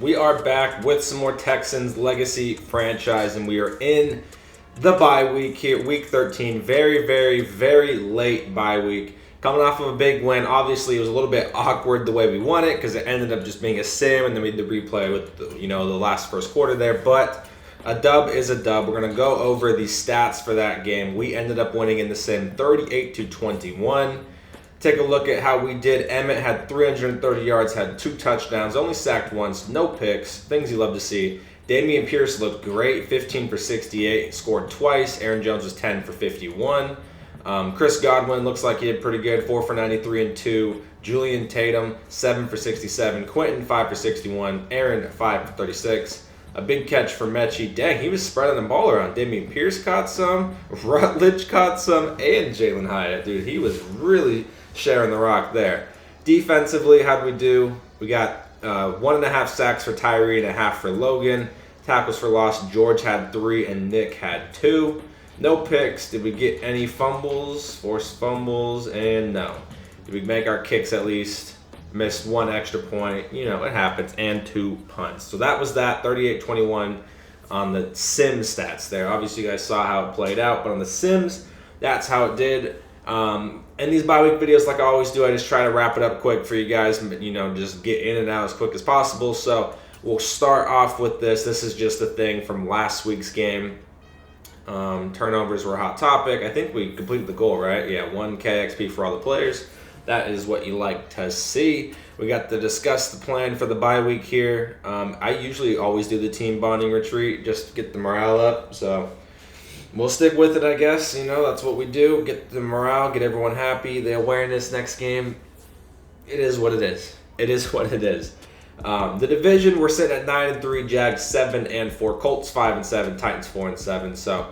We are back with some more Texans legacy franchise, and we are in the bye week here, week 13. Very, very, very late bye week. Coming off of a big win. Obviously, it was a little bit awkward the way we won it because it ended up just being a sim, and then we had to replay with the last first quarter there. But a dub is a dub. We're going to go over the stats for that game. We ended up winning in the sim 38-21. Take a look at how we did. Emmett had 330 yards, had 2 touchdowns, only sacked once, no picks, things you love to see. Dameon Pierce looked great, 15 for 68, scored twice. Aaron Jones was 10 for 51. Chris Godwin looks like he did pretty good, 4 for 93 and 2. Julian Tatum, 7 for 67. Quentin, 5 for 61. Aaron, 5 for 36. A big catch for Mechie. Dang, he was spreading the ball around. Dameon Pierce caught some, Rutledge caught some, and Jalen Hyatt. Dude, he was really sharing the rock there. Defensively, how'd we do? We got 1.5 sacks for Tyree and a half for Logan. Tackles for loss, George had 3 and Nick had 2. No picks. Did we get any fumbles? Forced fumbles, and no. Did we make our kicks at least? Missed 1 extra point. It happens. And 2 punts. So that was that, 38-21 on the sim stats there. Obviously, you guys saw how it played out, but on the sims, that's how it did. In these bye week videos, like I always do, I just try to wrap it up quick for you guys, just get in and out as quick as possible. So we'll start off with this. This is just a thing from last week's game. Turnovers were a hot topic. I think we completed the goal, right? Yeah, 1K XP for all the players. That is what you like to see. We got to discuss the plan for the bye week here. I usually always do the team bonding retreat just to get the morale up. So we'll stick with it, I guess. That's what we do. Get the morale, get everyone happy. The awareness next game. It is what it is. It is what it is. The division, we're sitting at 9-3, Jags 7-4, Colts 5-7, Titans 4-7. So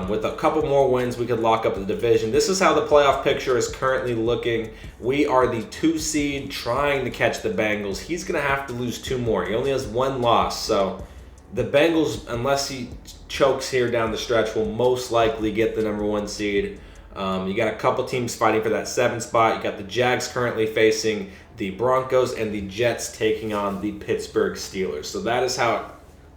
with a couple more wins, we could lock up the division. This is how the playoff picture is currently looking. We are the 2 seed trying to catch the Bengals. He's going to have to lose 2 more. He only has 1 loss. So the Bengals, unless he chokes here down the stretch, will most likely get the number 1 seed. You got a couple teams fighting for that 7th spot. You got the Jags currently facing the Broncos and the Jets taking on the Pittsburgh Steelers. So that is how it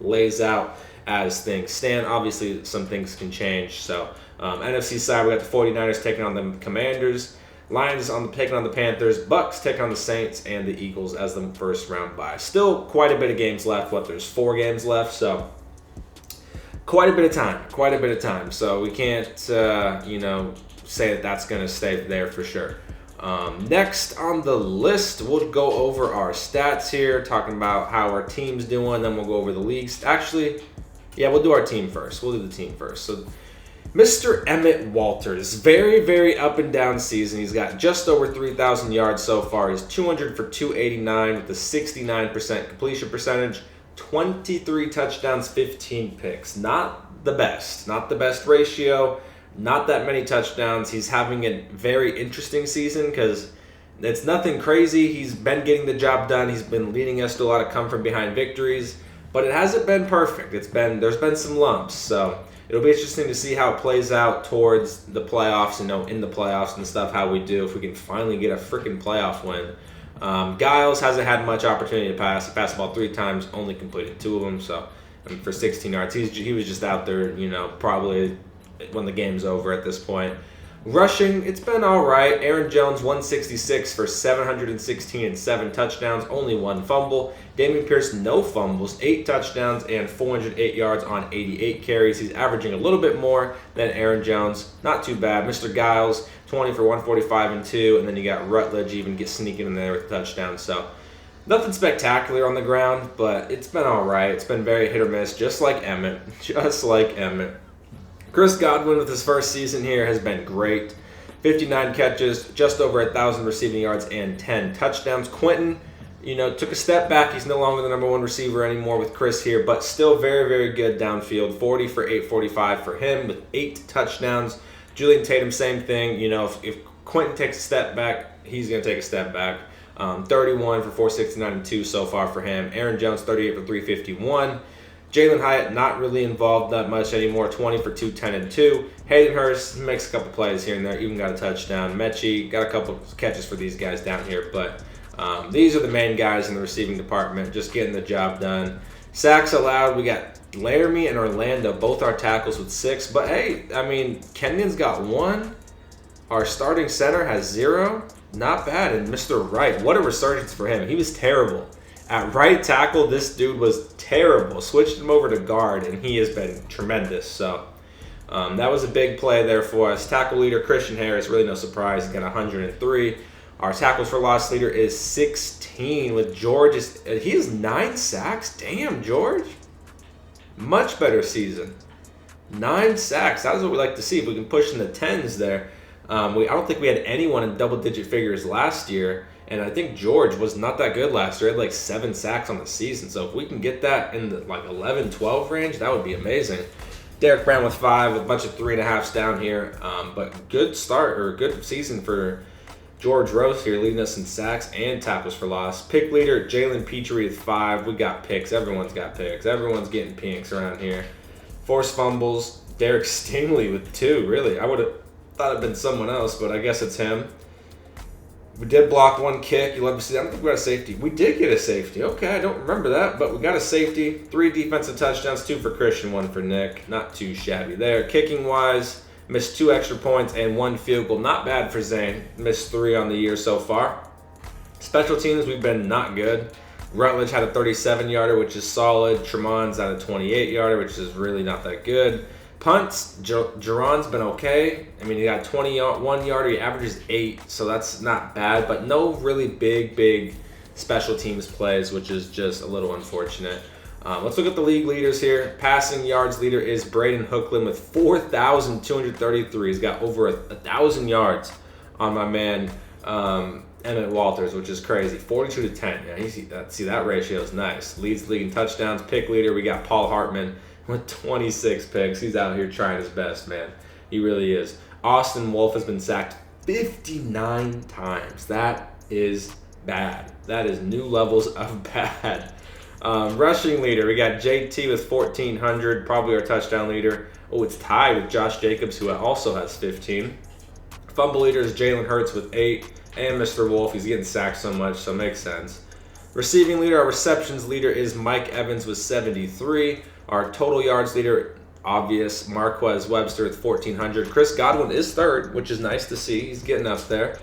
lays out as things stand. Obviously, some things can change. So NFC side, we got the 49ers taking on the Commanders. Lions taking on the Panthers. Bucks taking on the Saints and the Eagles as the first round bye. Still quite a bit of games left. There's 4 games left. So quite a bit of time. So we can't, say that that's going to stay there for sure. Next on the list, we'll go over our stats here, talking about how our team's doing, then we'll go over the leagues. Actually, yeah, we'll do our team first. We'll do the team first. So Mr. Emmett Walters, very, very up and down season. He's got just over 3,000 yards so far. He's 200 for 289 with a 69% completion percentage, 23 touchdowns, 15 picks. Not the best ratio. Not that many touchdowns. He's having a very interesting season because it's nothing crazy. He's been getting the job done. He's been leading us to a lot of come from behind victories, but it hasn't been perfect. There's been some lumps. So it'll be interesting to see how it plays out towards the playoffs, in the playoffs and stuff, how we do if we can finally get a freaking playoff win. Giles hasn't had much opportunity to pass. He passed the ball 3 times, only completed 2 of them. So for 16 yards, he was just out there, probably when the game's over at this point. Rushing, it's been all right. Aaron Jones, 166 for 716 and 7 touchdowns, only 1 fumble. Dameon Pierce, no fumbles, 8 touchdowns and 408 yards on 88 carries. He's averaging a little bit more than Aaron Jones. Not too bad. Mr. Giles, 20 for 145 and 2, and then you got Rutledge even sneaking in there with a touchdown. So nothing spectacular on the ground, but it's been all right. It's been very hit or miss, just like Emmett. Chris Godwin with his first season here has been great. 59 catches, just over 1,000 receiving yards, and 10 touchdowns. Quentin, took a step back. He's no longer the number 1 receiver anymore with Chris here, but still very, very good downfield. 40 for 845 for him with 8 touchdowns. Julian Tatum, same thing. If Quentin takes a step back, he's going to take a step back. 31 for 469 and 2 so far for him. Aaron Jones, 38 for 351. Jalen Hyatt, not really involved that much anymore, 20 for 210 and 2. Hayden Hurst makes a couple plays here and there, even got a touchdown. Mechie got a couple catches for these guys down here, but These are the main guys in the receiving department, just getting the job done. Sacks allowed, we got Laramie and Orlando, both our tackles with 6. But hey, I mean, Kenyon's got 1. Our starting center has 0. Not bad. And Mr. Wright, what a resurgence for him. He was terrible. At right tackle, this dude was terrible. Switched him over to guard, and he has been tremendous. So that was a big play there for us. Tackle leader, Christian Harris, really no surprise. He got 103. Our tackles for loss leader is 16 with George. He has 9 sacks. Damn, George. Much better season. 9 sacks. That's what we like to see. If we can push in the 10s there. I don't think we had anyone in double-digit figures last year. And I think George was not that good last year. He had like 7 sacks on the season. So if we can get that in the like 11, 12 range, that would be amazing. Derek Brown with 5 with a bunch of 3.5s down here. But good start or good season for George Rose here, leading us in sacks and tackles for loss. Pick leader, Jalen Petrie with 5. We got picks. Everyone's got picks. Everyone's getting pinks around here. Forced fumbles, Derek Stingley with 2. Really, I would have thought it'd been someone else, but I guess it's him. We did block 1 kick. You love to see that. I don't think we got a safety. We did get a safety. Okay, I don't remember that, but we got a safety. 3 defensive touchdowns, 2 for Christian, 1 for Nick. Not too shabby there. Kicking-wise, missed 2 extra points and 1 field goal. Not bad for Zane. Missed 3 on the year so far. Special teams, we've been not good. Rutledge had a 37-yarder, which is solid. Tremont's at a 28-yarder, which is really not that good. Punts, Jerron's been okay. I mean, he got 21-yarder. He averages 8, so that's not bad. But no really big special teams plays, which is just a little unfortunate. Let's look at the league leaders here. Passing yards leader is Braden Hooklin with 4,233. He's got over 1,000 yards on my man Emmett Walters, which is crazy. 42-10. Yeah, see that ratio is nice. Leads the league in touchdowns. Pick leader, we got Paul Hartman with 26 picks. He's out here trying his best, man. He really is. Austin Wolf has been sacked 59 times. That is bad. That is new levels of bad. Rushing leader, we got JT with 1,400, probably our touchdown leader. Oh, it's tied with Josh Jacobs, who also has 15. Fumble leader is Jalen Hurts with 8, and Mr. Wolf, he's getting sacked so much, so it makes sense. Receiving leader, our receptions leader is Mike Evans with 73. Our total yards leader, obvious, Marquez Webster with 1,400. Chris Godwin is 3rd, which is nice to see. He's getting up there.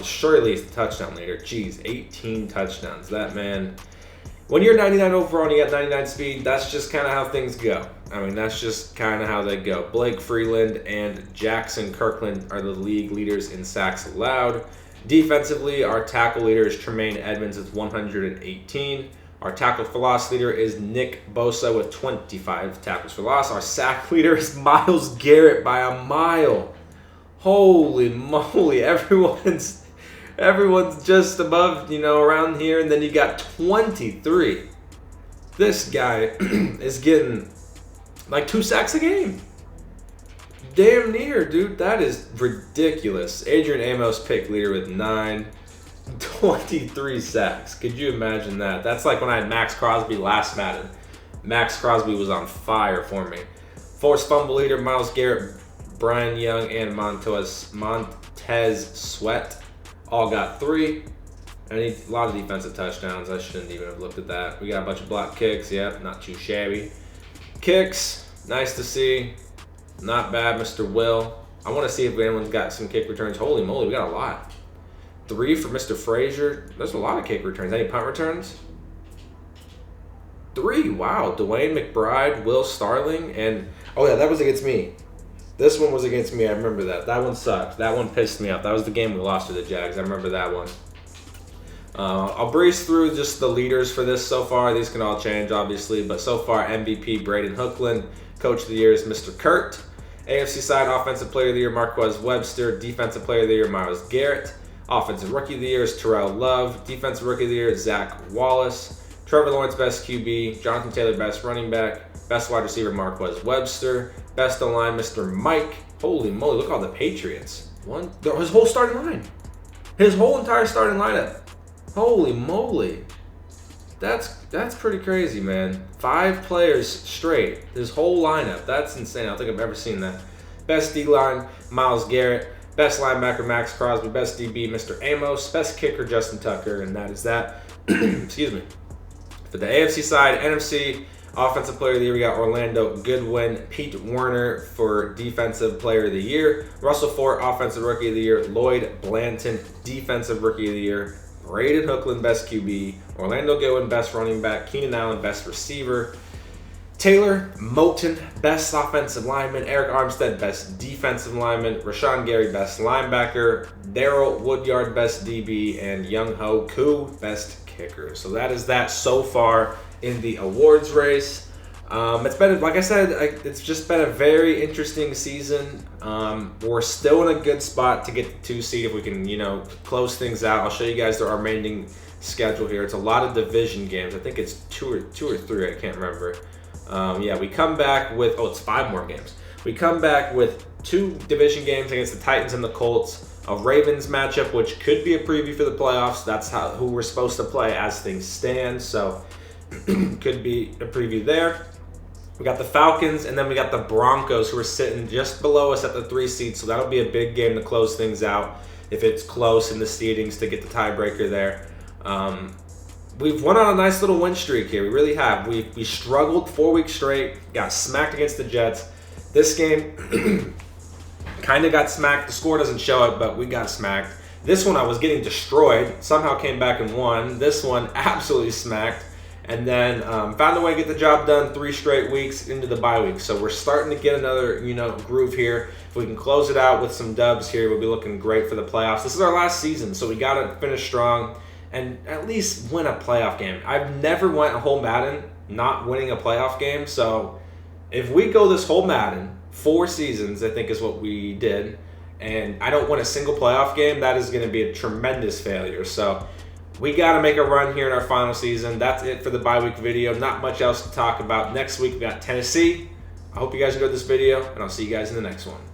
Shirley is the touchdown leader. Jeez, 18 touchdowns. That man... When you're 99 overall and you got 99 speed, that's just kind of how things go. I mean, that's just kind of how they go. Blake Freeland and Jackson Kirkland are the league leaders in sacks allowed. Defensively, our tackle leader is Tremaine Edmonds with 118. Our tackle for loss leader is Nick Bosa with 25 tackles for loss. Our sack leader is Myles Garrett by a mile. Holy moly, everyone's just above, around here, and then you got 23. This guy is getting like 2 sacks a game. Damn near, dude. That is ridiculous. Adrian Amos, pick leader with 9. 23 sacks. Could you imagine that? That's like when I had Max Crosby last Madden. Max Crosby was on fire for me. Forced fumble leader, Myles Garrett, Brian Young, and Montez Sweat. All got 3. And a lot of defensive touchdowns. I shouldn't even have looked at that. We got a bunch of block kicks. Yep, not too shabby. Kicks, nice to see. Not bad, Mr. Will. I want to see if anyone's got some kick returns. Holy moly, we got a lot. 3 for Mr. Frazier. There's a lot of kick returns. Any punt returns? 3. Wow. Dwayne McBride, Will Starling, and... Oh, yeah, that was against me. This one was against me. I remember that. That one sucked. That one pissed me off. That was the game we lost to the Jags. I remember that one. I'll breeze through just the leaders for this so far. These can all change, obviously. But so far, MVP, Braden Hooklin. Coach of the year is Mr. Kurt. AFC side, Offensive Player of the Year, Marquez Webster. Defensive Player of the Year, Myles Garrett. Offensive Rookie of the Year is Terrell Love. Defensive Rookie of the Year is Zach Wallace. Trevor Lawrence, Best QB. Jonathan Taylor, Best Running Back. Best Wide Receiver, Marquez Webster. Best O-line, Mr. Mike. Holy moly, look at all the Patriots. His whole starting line. His whole entire starting lineup. Holy moly. That's pretty crazy, man. 5 players straight. His whole lineup. That's insane. I don't think I've ever seen that. Best D-line, Myles Garrett. Best linebacker, Max Crosby. Best DB, Mr. Amos. Best kicker, Justin Tucker. And that is that. Excuse me. For the AFC side, NFC Offensive Player of the Year, we got Orlando Goodwin, Pete Werner for Defensive Player of the Year, Russell Ford, Offensive Rookie of the Year, Lloyd Blanton, Defensive Rookie of the Year, Braden Hookland, Best QB, Orlando Goodwin, Best Running Back, Keenan Allen, Best Receiver, Taylor Moton, Best Offensive Lineman, Eric Armstead, Best Defensive Lineman, Rashawn Gary, Best Linebacker, Daryl Woodyard, Best DB, and Young Ho Koo, Best Kicker. So that is that so far in the awards race. It's been, like I said, it's just been a very interesting season. We're still in a good spot to get the 2 seed if we can, close things out. I'll show you guys our remaining schedule here. It's a lot of division games. I think it's two or three. I can't remember. Yeah, we come back with, it's 5 more games. We come back with 2 division games against the Titans and the Colts, a Ravens matchup, which could be a preview for the playoffs. That's who we're supposed to play as things stand. So could be a preview there. We got the Falcons, and then we got the Broncos, who are sitting just below us at the 3 seed. So that'll be a big game to close things out if it's close in the seedings to get the tiebreaker there. We've won on a nice little win streak here. We really have. We struggled 4 weeks straight, got smacked against the Jets. This game kind of got smacked. The score doesn't show it, but we got smacked. This one I was getting destroyed. Somehow came back and won. This one absolutely smacked. And then found a way to get the job done 3 straight weeks into the bye week. So we're starting to get another, groove here. If we can close it out with some dubs here, we'll be looking great for the playoffs. This is our last season, so we got to finish strong and at least win a playoff game. I've never went a whole Madden not winning a playoff game. So if we go this whole Madden, 4 seasons, I think is what we did, and I don't win a single playoff game, that is going to be a tremendous failure. So we got to make a run here in our final season. That's it for the bye week video. Not much else to talk about. Next week, we got Tennessee. I hope you guys enjoyed this video, and I'll see you guys in the next one.